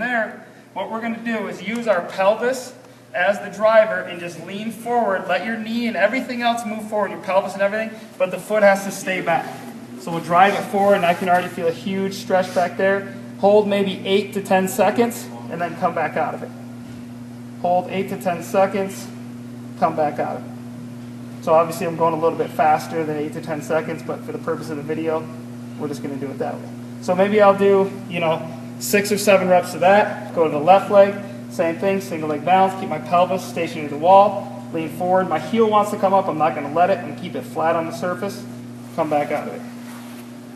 there, what we're going to do is use our pelvis as the driver and just lean forward. Let your knee and everything else move forward, your pelvis and everything, but the foot has to stay back. So we'll drive it forward, and I can already feel a huge stretch back there. Hold maybe 8 to 10 seconds, and then come back out of it. Hold 8 to 10 seconds, come back out of it. So obviously I'm going a little bit faster than 8 to 10 seconds, but for the purpose of the video, we're just going to do it that way. So maybe I'll do, 6 or 7 reps of that. Go to the left leg, same thing, single leg balance, keep my pelvis stationary to the wall, lean forward. My heel wants to come up, I'm not going to let it, and keep it flat on the surface, come back out of it.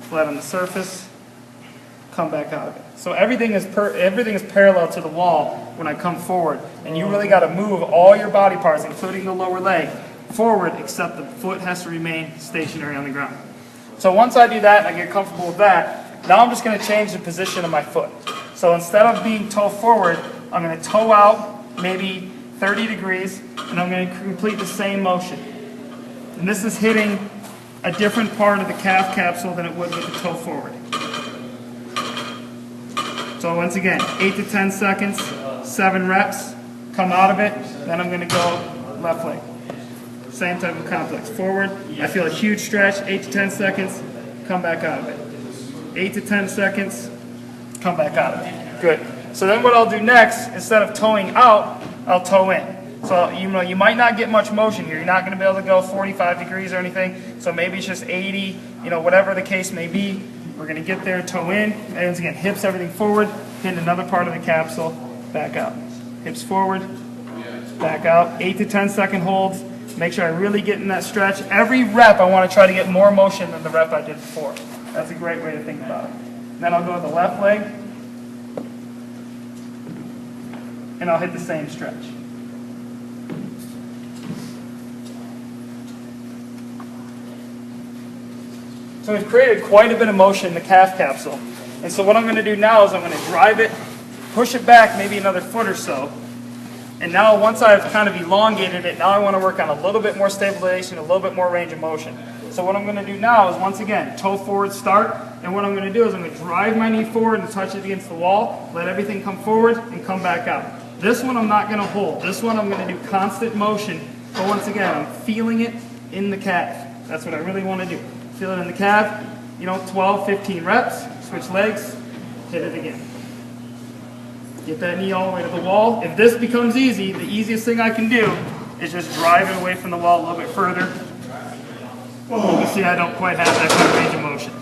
Flat on the surface, come back out of it. So everything is parallel to the wall when I come forward, and you really got to move all your body parts, including the lower leg, forward, except the foot has to remain stationary on the ground. So once I do that and I get comfortable with that, now I'm just going to change the position of my foot. So instead of being toe forward, I'm going to toe out maybe 30 degrees, and I'm going to complete the same motion. And this is hitting a different part of the calf capsule than it would with the toe forward. So once again, 8 to 10 seconds, 7 reps, come out of it, then I'm going to go left leg. Same type of complex. Forward, I feel a huge stretch, 8 to 10 seconds, come back out of it. 8 to 10 seconds, come back out of it. Good. So then what I'll do next, instead of toeing out, I'll toe in. So you might not get much motion here. You're not going to be able to go 45 degrees or anything. So maybe it's just 80, whatever the case may be. We're going to get there, toe in. And once again, hips, everything forward. Hit another part of the capsule, back out. Hips forward, back out. 8 to 10 second holds. Make sure I really get in that stretch. Every rep, I want to try to get more motion than the rep I did before. That's a great way to think about it. Then I'll go with the left leg, and I'll hit the same stretch. So we've created quite a bit of motion in the calf capsule. And so what I'm going to do now is I'm going to drive it, push it back maybe another foot or so. And now once I've kind of elongated it, now I want to work on a little bit more stabilization, a little bit more range of motion. So what I'm going to do now is, once again, toe forward start. And what I'm going to do is I'm going to drive my knee forward and touch it against the wall, let everything come forward and come back out. This one I'm not going to hold. This one I'm going to do constant motion. But once again, I'm feeling it in the calf. That's what I really want to do. Feel it in the calf, 12, 15 reps, switch legs, hit it again. Get that knee all the way to the wall. If this becomes easy, the easiest thing I can do is just drive it away from the wall a little bit further. You can see I don't quite have that kind of range of motion.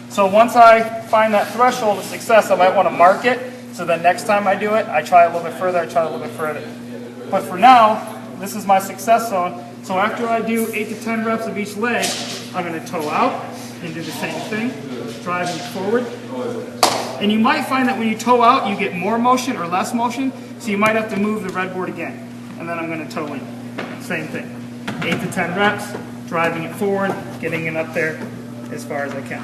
So once I find that threshold of success, I might want to mark it, so that next time I do it, I try a little bit further, I try a little bit further. But for now, this is my success zone. So after I do 8 to 10 reps of each leg, I'm going to toe out and do the same thing, driving forward. And you might find that when you toe out, you get more motion or less motion, so you might have to move the red board again. And then I'm going to toe in. Same thing. 8 to 10 reps, driving it forward, getting it up there as far as I can.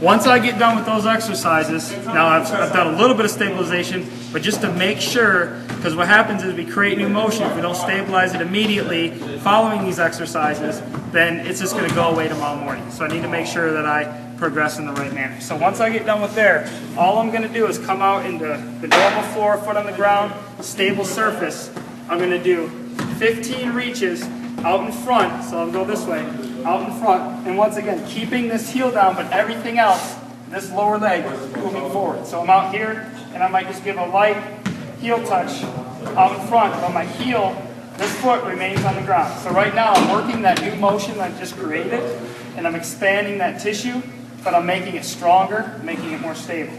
Once I get done with those exercises, now I've done a little bit of stabilization, but just to make sure, because what happens is we create new motion. If we don't stabilize it immediately following these exercises, then it's just going to go away tomorrow morning. So I need to make sure that I progress in the right manner. So once I get done with there, all I'm going to do is come out into the normal floor, foot on the ground, stable surface. I'm going to do 15 reaches out in front, so I'll go this way, out in front, and once again, keeping this heel down, but everything else, this lower leg, moving forward. So I'm out here, and I might just give a light heel touch out in front, but my heel, this foot remains on the ground. So right now, I'm working that new motion that I just created, and I'm expanding that tissue, but I'm making it stronger, making it more stable.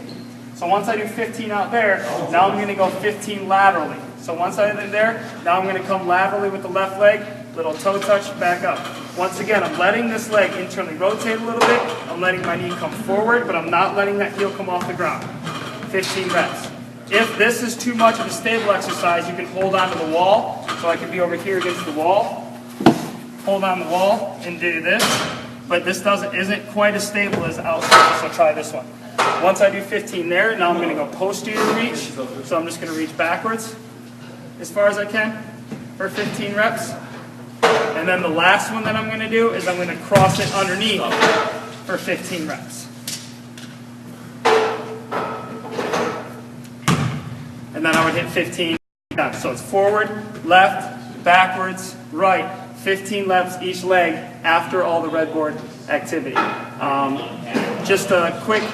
So once I do 15 out there, now I'm going to go 15 laterally. So once I did there, now I'm going to come laterally with the left leg, little toe touch, back up. Once again, I'm letting this leg internally rotate a little bit. I'm letting my knee come forward, but I'm not letting that heel come off the ground. 15 reps. If this is too much of a stable exercise, you can hold onto the wall. So I can be over here against the wall, hold on the wall, and do this. But this isn't quite as stable as outside, so try this one. Once I do 15 there, now I'm going to go posterior reach. So I'm just going to reach backwards as far as I can for 15 reps. And then the last one that I'm going to do is I'm going to cross it underneath for 15 reps. and then I would hit 15 reps. So it's forward, left, backwards, right, 15 reps each leg after all the red board activity. Just a quick,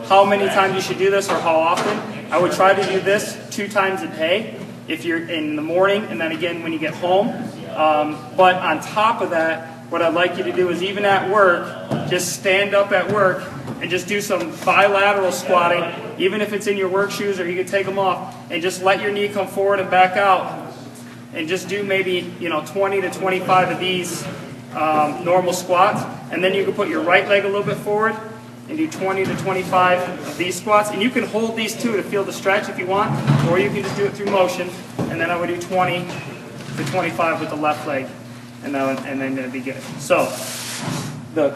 how many times you should do this or how often? I would try to do this 2 times a day if you're in the morning and then again when you get home. But on top of that, what I'd like you to do is even at work, just stand up at work and just do some bilateral squatting, even if it's in your work shoes or you can take them off, and just let your knee come forward and back out, and just do maybe 20 to 25 of these normal squats, and then you can put your right leg a little bit forward and do 20 to 25 of these squats, and you can hold these two to feel the stretch if you want, or you can just do it through motion, and then I would do 20 to 25 with the left leg, and then it'd be good. So the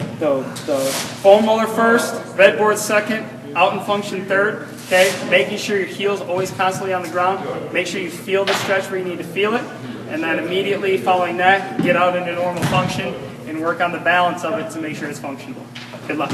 foam roller first, red board second, out and function third. Okay, making sure your heel's always constantly on the ground. Make sure you feel the stretch where you need to feel it, and then immediately following that, get out into normal function and work on the balance of it to make sure it's functional. Good luck.